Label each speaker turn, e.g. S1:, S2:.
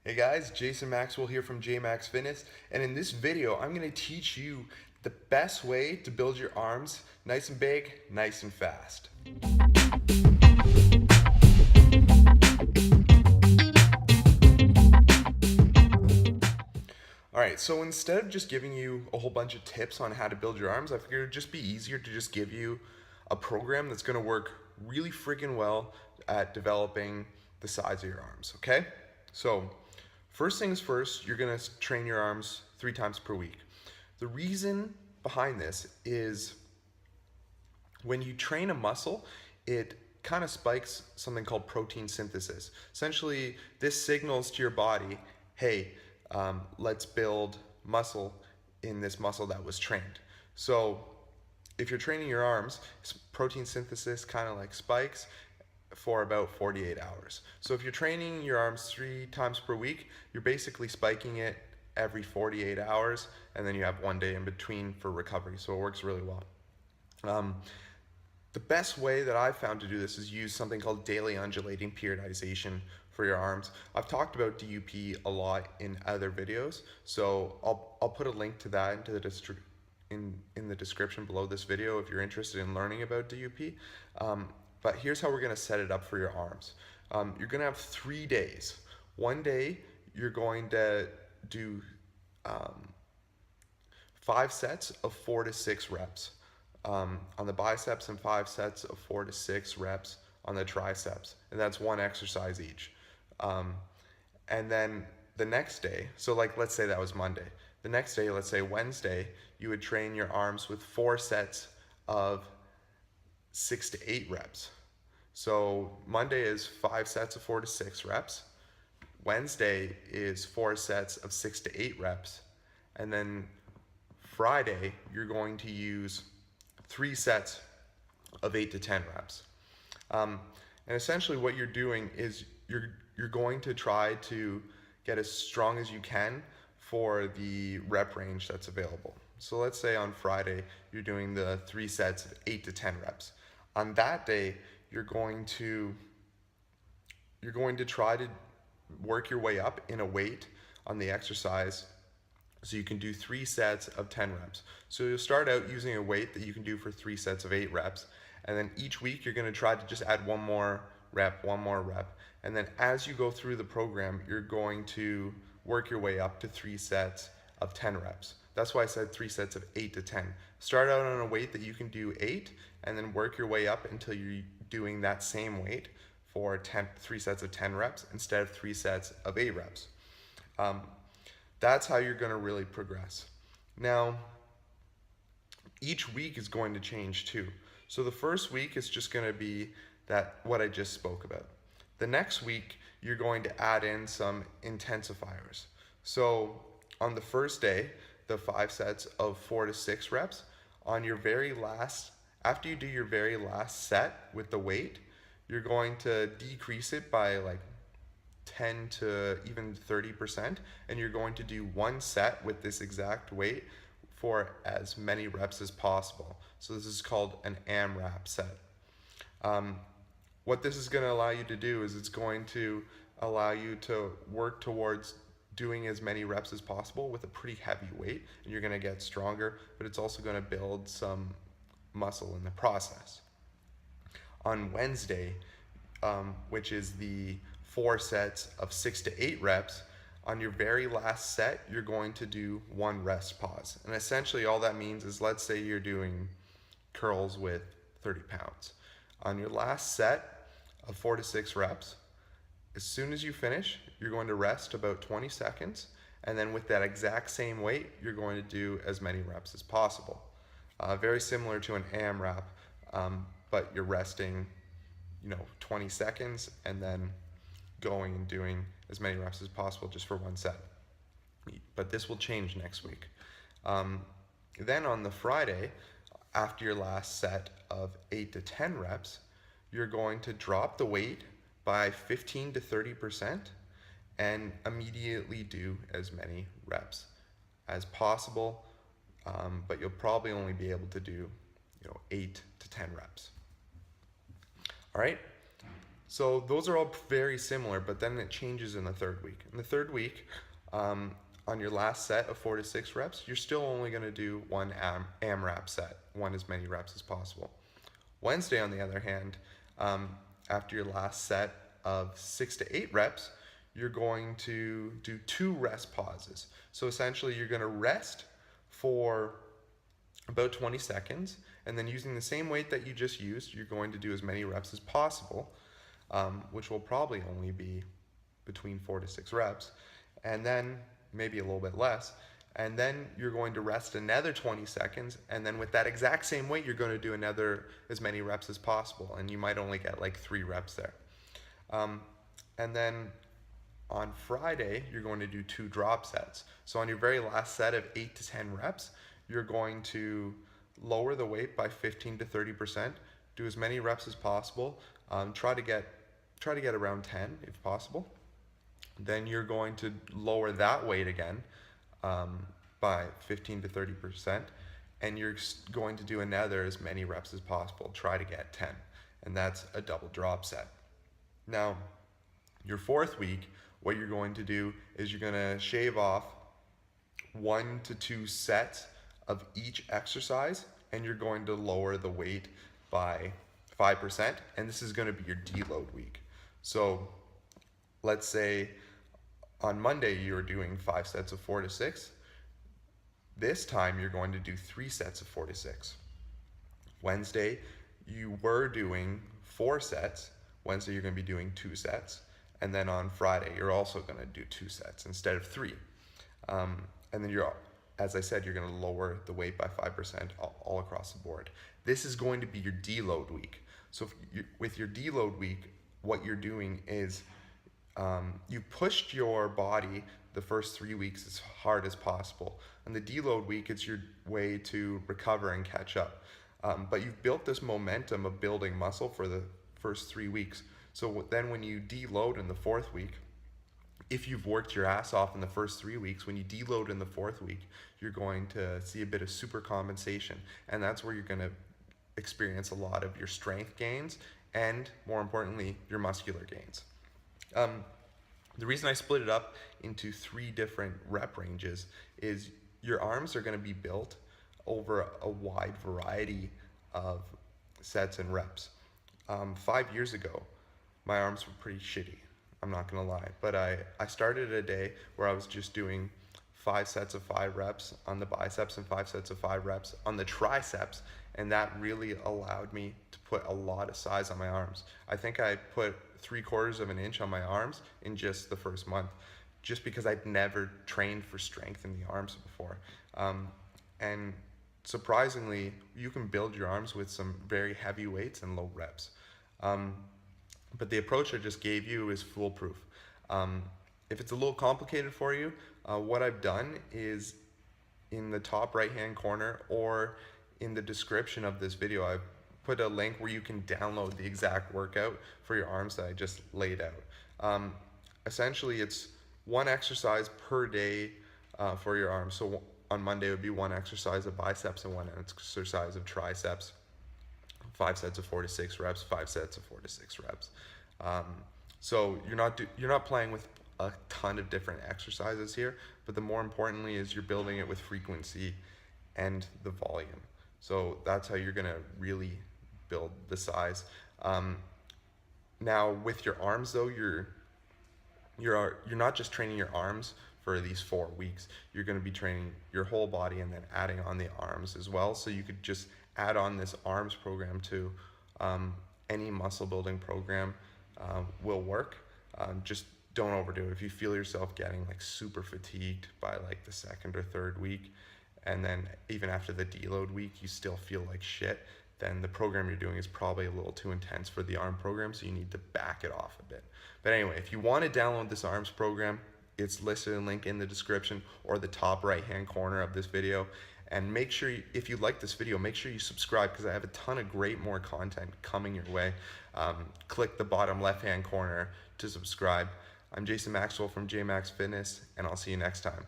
S1: Hey guys, Jason Maxwell here from JMax Fitness, and in this video I'm going to teach you the best way to build your arms nice and big, nice and fast. Alright, so instead of just giving you a whole bunch of tips on how to build your arms, I figured it'd just be easier to just give you a program that's going to work really freaking well at developing the size of your arms, okay? So, first things first, you're going to train your arms 3 times per week. The reason behind this is when you train a muscle, it kind of spikes something called protein synthesis. Essentially, this signals to your body, hey, let's build muscle in this muscle that was trained. So if you're training your arms, protein synthesis kind of like spikes for about 48 hours. So if you're training your arms 3 times per week, you're basically spiking it every 48 hours, and then you have 1 day in between for recovery. So it works really well. The best way that I've found to do this is use something called Daily Undulating Periodization for your arms. I've talked about DUP a lot in other videos, so I'll put a link to that into the in the description below this video if you're interested in learning about DUP. But here's how we're going to set it up for your arms. You're going to have 3 days. 1 day you're going to do 5 sets of 4 to 6 reps on the biceps and 5 sets of 4 to 6 reps on the triceps, and that's 1 exercise each. And then the next day, so like let's say that was Monday. The next day, let's say Wednesday, you would train your arms with 4 sets of 6 to 8 reps. So Monday is 5 sets of 4 to 6 reps. Wednesday is 4 sets of 6 to 8 reps. And then Friday, you're going to use 3 sets of 8 to 10 reps. And essentially what you're doing is you're going to try to get as strong as you can for the rep range that's available. So let's say on Friday, you're doing the 3 sets of 8 to 10 reps. On that day, you're going to try to work your way up in a weight on the exercise so you can do 3 sets of 10 reps. So you'll start out using a weight that you can do for 3 sets of 8 reps, and then each week you're going to try to just add one more rep, and then as you go through the program, you're going to work your way up to 3 sets of 10 reps. That's why I said 3 sets of 8 to 10. Start out on a weight that you can do 8, and then work your way up until you're doing that same weight for 3 sets of 10 reps instead of 3 sets of 8 reps. That's how you're going to really progress. Now, each week is going to change too. So the first week is just going to be what I just spoke about. The next week, you're going to add in some intensifiers. So on the first day, the 5 sets of 4 to 6 reps, after you do your very last set with the weight, you're going to decrease it by like 10 to even 30%, and you're going to do 1 set with this exact weight for as many reps as possible. So this is called an AMRAP set. What this is going to allow you to do is it's going to allow you to work towards doing as many reps as possible with a pretty heavy weight, and you're going to get stronger, but it's also going to build some muscle in the process. On Wednesday, which is the 4 sets of 6 to 8 reps, on your very last set, you're going to do 1 rest pause. And essentially all that means is, let's say you're doing curls with 30 pounds. On your last set of 4 to 6 reps, as soon as you finish, you're going to rest about 20 seconds, and then with that exact same weight, you're going to do as many reps as possible. Very similar to an AMRAP, but you're resting 20 seconds and then going and doing as many reps as possible just for 1 set. But this will change next week. Then on the Friday, after your last set of 8 to 10 reps, you're going to drop the weight by 15 to 30% and immediately do as many reps as possible, but you'll probably only be able to do 8 to 10 reps. All right, So those are all very similar, but then it changes in the third week. In the third week, on your last set of 4 to 6 reps, you're still only going to do one AMRAP set, one as many reps as possible. Wednesday, on the other hand, after your last set of 6 to 8 reps, you're going to do 2 rest pauses. So essentially, you're going to rest for about 20 seconds, and then using the same weight that you just used, you're going to do as many reps as possible, which will probably only be between 4 to 6 reps, and then maybe a little bit less. And then you're going to rest another 20 seconds, and then with that exact same weight, you're going to do another as many reps as possible, and you might only get like 3 reps there. And then on Friday, you're going to do 2 drop sets. So on your very last set of 8 to 10 reps, you're going to lower the weight by 15 to 30%, do as many reps as possible, try to get around 10 if possible. Then you're going to lower that weight again by 15 to 30%, and you're going to do another as many reps as possible, try to get 10, and that's a double drop set. Now, your fourth week, what you're going to do is you're going to shave off 1 to 2 sets of each exercise, and you're going to lower the weight by 5%, and this is going to be your deload week. So let's say on Monday you're doing 5 sets of 4 to 6. This time you're going to do 3 sets of 4 to 6. Wednesday you were doing 4 sets. Wednesday you're going to be doing 2 sets. And then on Friday you're also going to do 2 sets instead of 3. And then as I said, you're going to lower the weight by 5% all across the board. This is going to be your deload week. So with your deload week, what you're doing is you pushed your body the first 3 weeks as hard as possible. And the deload week, it's your way to recover and catch up. But you've built this momentum of building muscle for the first 3 weeks. So then when you deload in the 4th week, if you've worked your ass off in the first 3 weeks, when you deload in the 4th week, you're going to see a bit of super compensation. And that's where you're going to experience a lot of your strength gains and, more importantly, your muscular gains. The reason I split it up into 3 different rep ranges is your arms are going to be built over a wide variety of sets and reps. 5 years ago, my arms were pretty shitty. I'm not gonna lie, but I started a day where I was just doing 5 sets of 5 reps on the biceps and 5 sets of 5 reps on the triceps, and that really allowed me to put a lot of size on my arms. I think I put 3/4 of an inch on my arms in just the first month, just because I'd never trained for strength in the arms before. And surprisingly, you can build your arms with some very heavy weights and low reps. But the approach I just gave you is foolproof. If it's a little complicated for you, what I've done is in the top right-hand corner or in the description of this video, I've put a link where you can download the exact workout for your arms that I just laid out. Essentially, it's 1 exercise per day for your arms. So on Monday, it would be 1 exercise of biceps and 1 exercise of triceps. 5 sets of 4 to 6 reps, 5 sets of 4 to 6 reps. So you're not playing with a ton of different exercises here, but the more importantly is you're building it with frequency and the volume. So that's how you're gonna really build the size. Now with your arms though, you're not just training your arms for these 4 weeks. You're gonna be training your whole body and then adding on the arms as well. So you could just add on this arms program to any muscle building program will work. Just don't overdo it. If you feel yourself getting like super fatigued by like the 2nd or 3rd week, and then even after the deload week you still feel like shit, then the program you're doing is probably a little too intense for the arm program, so you need to back it off a bit. But anyway, if you want to download this arms program, it's listed in link in the description or the top right hand corner of this video. And make sure, if you like this video, make sure you subscribe, because I have a ton of great more content coming your way. Click the bottom left-hand corner to subscribe. I'm Jason Maxwell from JMax Fitness, and I'll see you next time.